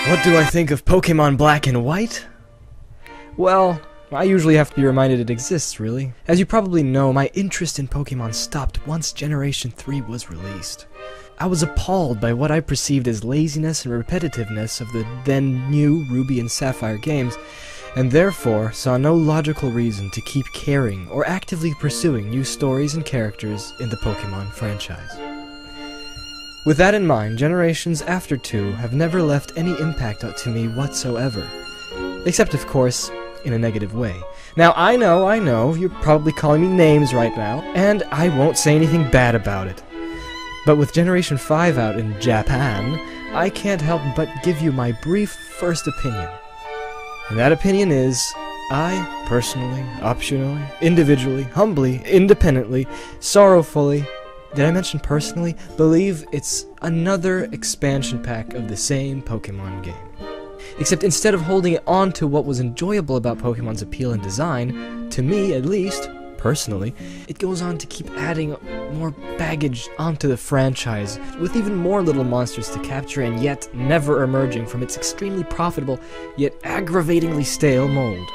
What do I think of Pokémon Black and White? Well, I usually have to be reminded it exists, really. As you probably know, my interest in Pokémon stopped once Generation 3 was released. I was appalled by what I perceived as laziness and repetitiveness of the then new Ruby and Sapphire games, and therefore saw no logical reason to keep caring or actively pursuing new stories and characters in the Pokémon franchise. With that in mind, generations after 2 have never left any impact to me whatsoever. Except, of course, in a negative way. Now, I know, you're probably calling me names right now, and I won't say anything bad about it. But with Generation 5 out in Japan, I can't help but give you my brief first opinion. And that opinion is, I, personally, optionally, individually, humbly, independently, sorrowfully, did I mention personally, believe it's another expansion pack of the same Pokémon game. Except instead of holding on to what was enjoyable about Pokémon's appeal and design, to me at least, personally, it goes on to keep adding more baggage onto the franchise, with even more little monsters to capture and yet never emerging from its extremely profitable, yet aggravatingly stale mold.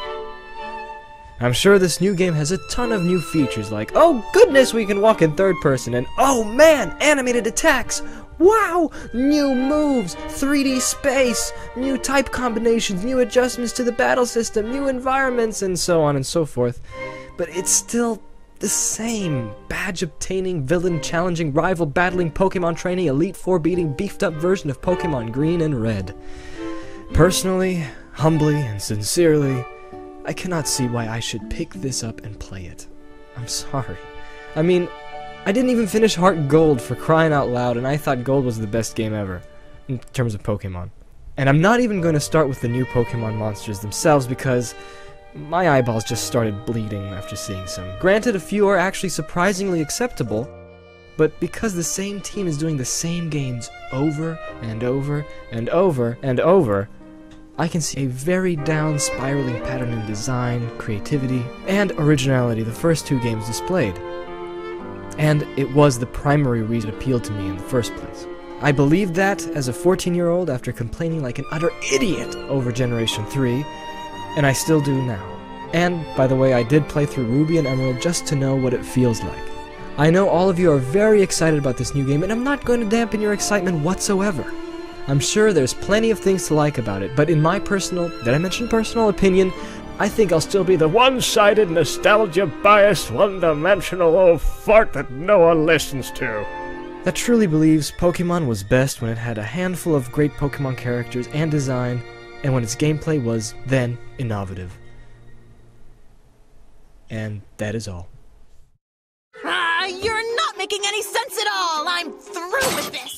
I'm sure this new game has a ton of new features like, oh goodness, we can walk in third person, and oh man, animated attacks! Wow! New moves, 3D space, new type combinations, new adjustments to the battle system, new environments, and so on and so forth. But it's still the same badge-obtaining, villain-challenging, rival-battling, Pokemon training, Elite Four-beating, beefed-up version of Pokemon Green and Red. Personally, humbly, and sincerely, I cannot see why I should pick this up and play it. I'm sorry. I mean, I didn't even finish Heart Gold, for crying out loud, and I thought Gold was the best game ever, in terms of Pokemon. And I'm not even going to start with the new Pokemon monsters themselves, because my eyeballs just started bleeding after seeing some. Granted, a few are actually surprisingly acceptable, but because the same team is doing the same games over and over and over and over, I can see a very down-spiraling pattern in design, creativity, and originality the first 2 games displayed. And it was the primary reason it appealed to me in the first place. I believed that as a 14-year-old after complaining like an utter idiot over Generation 3, and I still do now. And, by the way, I did play through Ruby and Emerald just to know what it feels like. I know all of you are very excited about this new game, and I'm not going to dampen your excitement whatsoever. I'm sure there's plenty of things to like about it, but in my personal, did I mention personal opinion, I think I'll still be the one-sided, nostalgia-biased, one-dimensional old fart that no one listens to. That truly believes Pokemon was best when it had a handful of great Pokemon characters and design, and when its gameplay was, then, innovative. And that is all. You're not making any sense at all! I'm through with this!